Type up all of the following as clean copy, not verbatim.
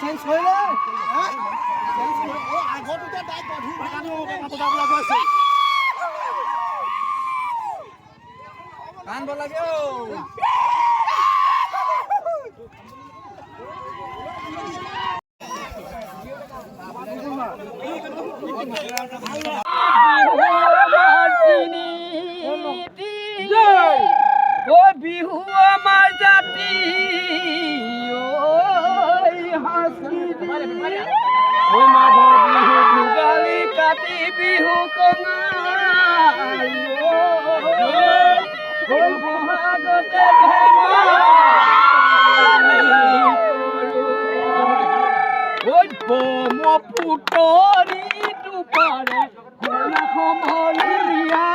Change কৰিলে আগতে তাইক গধুৰ ভাগানো কথা কৈছে কান্দ লাগে ও বিহু আমাৰ জাতি ও মাঘৰ বিহু ভোগালী কাতি বিহু কঙালী বহাগতে ব্ৰহ্মপুত্ৰী দুপাৰে সমলীয়া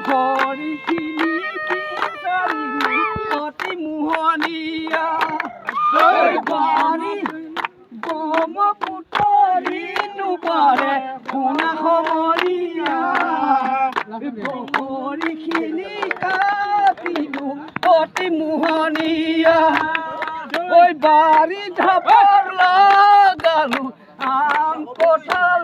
ঘৰিখিনি বিচাৰি অতি মোহনীয়া ব্ৰহ্মপুত্ৰী দুপাৰে সোণা সমলীয়া ঘৰিখিনি কাটিলো অতি মোহনীয়া ঐ বাৰী ঢাপৰ লগালো আম কঁঠাল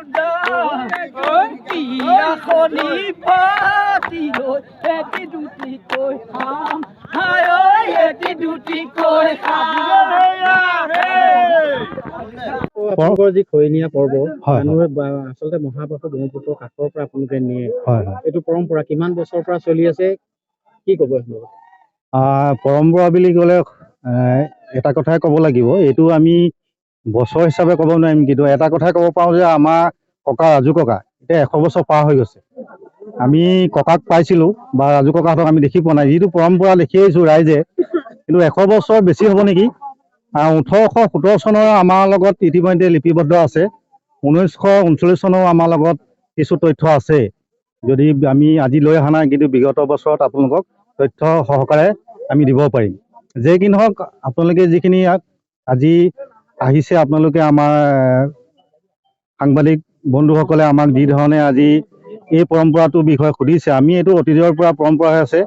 বিয়াখনি পাতি লৈ এটি দুটিকৈ খাম হাই ঐ এটি দুটিকৈ খাম আপোনালোকৰ যি খৈনীয়া পৰ্ব মানুহে আচলতে মহাপ্ৰভু ব্ৰহ্মপুত্ৰৰ কাষৰ পৰা আপোনালোকে নিয়ে এইটো পৰম্পৰা কিমান বছৰৰ পৰা চলি আছে কি ক'ব পৰম্পৰা বুলি ক'লে এটা কথাই ক'ব লাগিব এইটো আমি বছৰ হিচাপে ক'ব নোৱাৰিম কিন্তু এটা কথাই ক'ব পাৰোঁ যে আমাৰ ককা ৰাজু ককা এতিয়া 100 বছৰ পাৰ হৈ গৈছে আমি ককাক পাইছিলোঁ বা ৰাজু ককাহঁতক আমি দেখি পোৱা নাই যিটো পৰম্পৰা দেখি আহিছোঁ ৰাইজে কিন্তু 100 বছৰ বেছি হ'ব নেকি 1817 চনৰ আমাৰ লগত ইতিমধ্যে লিপিবদ্ধ আছে 1939 চনৰ আমাৰ লগত কিছু তথ্য আছে যদি আমি আজি লৈ অহা নাই কিন্তু বিগত বছৰত আপোনালোকক তথ্য সহকাৰে আমি দিব পাৰিম যে কি নহওক আপোনালোকে যিখিনি আজি আহিছে আপোনালোকে আমাৰ সাংবাদিক বন্ধুসকলে আমাক যি ধৰণে আজি এই পৰম্পৰাটোৰ বিষয়ে সুধিছে আমি এইটো অতীজৰ পৰা পৰম্পৰা হৈ আছে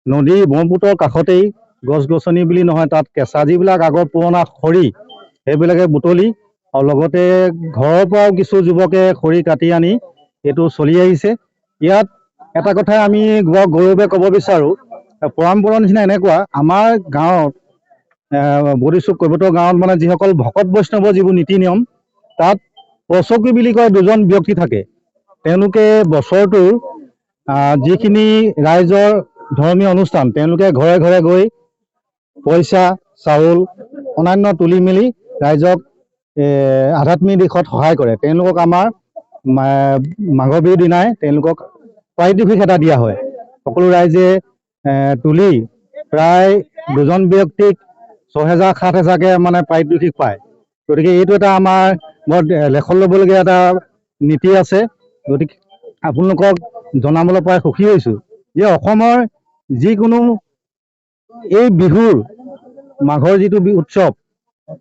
নদী ব্ৰহ্মপুত্ৰৰ কাষতেই গছ গছনি বুলি নহয় তাত কেঁচা যিবিলাক আগৰ পুৰণা খৰি সেইবিলাকে বুটলি আৰু লগতে ঘৰৰ পৰাও কিছু যুৱকে খৰি কাটি আনি এইটো চলি আহিছে ইয়াত এটা কথা আমি গৌৰৱে ক'ব বিচাৰোঁ পৰম্পৰাৰ নিচিনা এনেকুৱা আমাৰ গাঁৱত বৰিচুক কৈবতৰ গাঁৱত মানে যিসকল ভকত বৈষ্ণৱৰ যিবোৰ নীতি নিয়ম তাত পচকি বুলি কয় দুজন ব্যক্তি থাকে তেওঁলোকে বছৰটোৰ যিখিনি ৰাইজৰ ধৰ্মীয় অনুষ্ঠান তেওঁলোকে ঘৰে ঘৰে গৈ পইচা চাউল অন্যান্য তুলি মেলি ৰাইজক আধ্যাত্মিক দিশত সহায় কৰে তেওঁলোকক আমাৰ মাঘৰ বিহুৰ দিনাই তেওঁলোকক পাৰিতোষিক এটা দিয়া হয় সকলো ৰাইজে তুলি প্ৰায় দুজন ব্যক্তিক 6,000-7,000কে মানে পাৰিতোষিক পায় গতিকে এইটো এটা আমাৰ বৰ লেখত ল'বলগীয়া এটা নীতি আছে গতিকে আপোনালোকক জনাবলৈ পাই সুখী হৈছোঁ যে অসমৰ যিকোনো এই বিহুৰ মাঘৰ যিটো উৎসৱ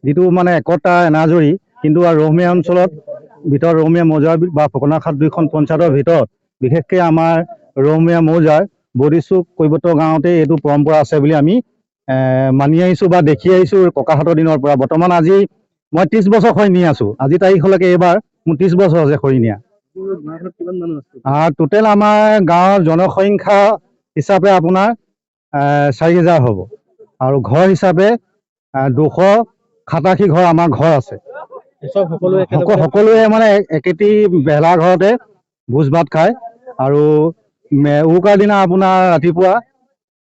যিটো মানে একতা এনাজৰী কিন্তু ৰহমীয়া অঞ্চলত ভিতৰত ৰহমীয়া মৌজাৰ বা ফুকনাখাট দুইখন পঞ্চায়তৰ ভিতৰত বিশেষকৈ আমাৰ ৰহমীয়া মৌজাৰ বৰিচুক কৈবতৰ গাঁৱতে এইটো পৰম্পৰা আছে বুলি আমি মানি আহিছোঁ বা দেখি আহিছোঁ ককাহঁতৰ দিনৰ পৰা বৰ্তমান আজি মই 30 বছৰ খৰি নি আছোঁ আজি তাৰিখলৈকে এইবাৰ মোৰ 30 বছৰ হৈছে খৰি নিয়া টোটেল আমাৰ গাঁৱৰ জনসংখ্যা হিচাপে আপোনাৰ 4,000 হ'ব আৰু ঘৰ হিচাপে 287 ঘৰ আমাৰ ঘৰ আছে সকলোৱে মানে একেটি বেলা ঘৰতে ভোজ ভাত খায় আৰু উৰুকাৰ দিনা আপোনাৰ ৰাতিপুৱা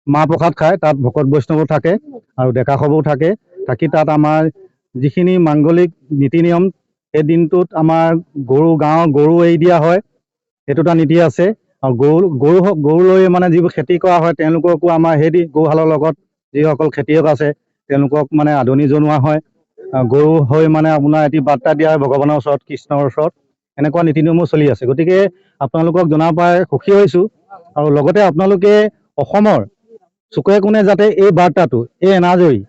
মাহ প্ৰসাদ খায় তাত ভকত বৈষ্ণৱ থাকে আৰু ডেকা সবৌ থাকে থাকি তাত আমাৰ যিখিনি মাংগলিক নীতি নিয়ম সেই দিনটোত আমাৰ গাঁৱৰ গৰু এৰি দিয়া হয় সেইটো এটা নীতি আছে আৰু গৰু লৈ মানে যিবোৰ খেতি কৰা হয় তেওঁলোককো আমাৰ সেই গৰুহালৰ লগত যিসকল খেতিয়ক আছে তেওঁলোকক মানে আদৰণি জনোৱা হয় গৰু হৈ মানে আপোনাৰ এটি বাৰ্তা দিয়া হয় ভগৱানৰ ওচৰত, কৃষ্ণৰ ওচৰত। এনেকুৱা নীতি নিয়মো চলি আছে। গতিকে আপোনালোকক জনাব পাই সুখী হৈছোঁ। আৰু লগতে আপোনালোকে অসমৰ চুকে কোণে যাতে এই বাৰ্তাটো, এই এনাজৰী,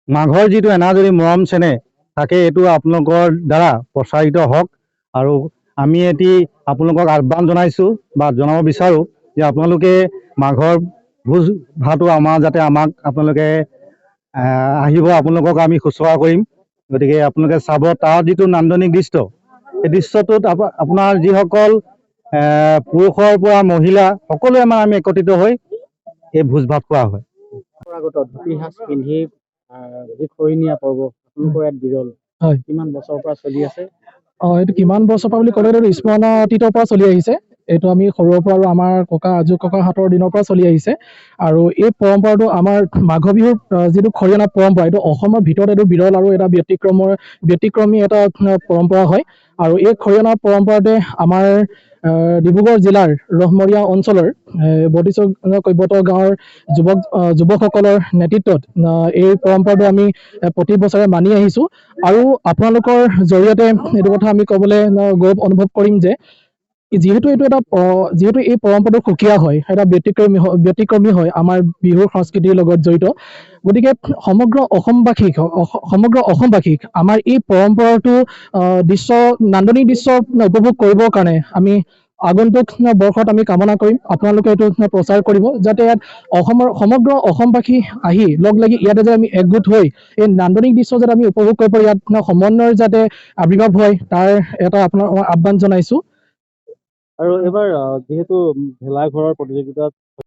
মাঘৰ যিটো এনাজৰী মৰম চেনেহ থাকে, এইটো আপোনালোকৰ দ্বাৰা প্ৰচাৰিত হওক। আৰু আমি এটি আপোনালোকক আহ্বান জনাইছোঁ বা জনাব বিচাৰোঁ যে আপোনালোকে মাঘৰ ভোজ ভাতো যাতে আমাক আপোনালোকে আহিব, আপোনালোকক আমি শুশ্ৰূষা কৰিম। গতিকে আপোনালোকে চাব তাৰ যিটো নান্দনিক দৃশ্য, এই দৃশ্যটোত আপোনাৰ যিসকল পুৰুষৰ পৰা মহিলা সকলোৱে আমি একত্ৰিত হৈ এই ভোজ ভাত খোৱা হয়। পৰম্পৰাগত ধুতি সাজ পিন্ধি যি খৰি নিয়া পৰ্ব আপোনালোকৰ ইয়াত বিৰল, হয়। কিমান বছৰৰ পৰা চলি আছে? এইটো কিমান বছৰ পৰা বুলি ক'লে এইটো স্মৰণাতীতৰ পৰা চলি আহিছে। এইটো আমি সৰুৰ পৰা আৰু আমাৰ আজু ককাহঁতৰ দিনৰ পৰা চলি আহিছে। আৰু এই পৰম্পৰাটো আমাৰ মাঘ বিহুৰ যিটো খৰি অনা পৰম্পৰা, এইটো অসমৰ ভিতৰত এইটো বিৰল আৰু এটা ব্যতিক্ৰমী এটা পৰম্পৰা হয়। আৰু এই খৰি অনা পৰম্পৰাটোৱে আমাৰ ডিব্ৰুগড় জিলাৰ ৰহমৰীয়া অঞ্চলৰ 32 কৈবত গাঁৱৰ যুৱকসকলৰ নেতৃত্বত এই পৰম্পৰাটো আমি প্ৰতি বছৰে মানি আহিছোঁ। আৰু আপোনালোকৰ জৰিয়তে এইটো কথা আমি ক'বলৈ গৌৰৱ অনুভৱ কৰিম যে যিহেতু এই পৰম্পৰাটো সুকীয়া হয়, এটা ব্যতিক্ৰমী হয়, আমাৰ বিহুৰ সংস্কৃতিৰ লগত জড়িত। গতিকে সমগ্ৰ অসমবাসীক আমাৰ এই পৰম্পৰাটো নান্দনিক দৃশ্য উপভোগ কৰিবৰ কাৰণে আমি আগন্তুক বৰ্ষত আমি কামনা কৰিম আপোনালোকে এইটো প্ৰচাৰ কৰিব, যাতে ইয়াত সমগ্ৰ অসমবাসী আহি লগ লাগি ইয়াতে যে আমি একগোট হৈ এই নান্দনিক দৃশ্য যাতে আমি উপভোগ কৰিব পাৰোঁ, ইয়াত সমন্বয়ৰ যাতে আৱিৰ্ভাৱ হয়, তাৰ এটা আপোনাৰ আহ্বান জনাইছোঁ। আৰু এইবাৰ যিহেতু ভেলাঘৰৰ প্ৰতিযোগিতাত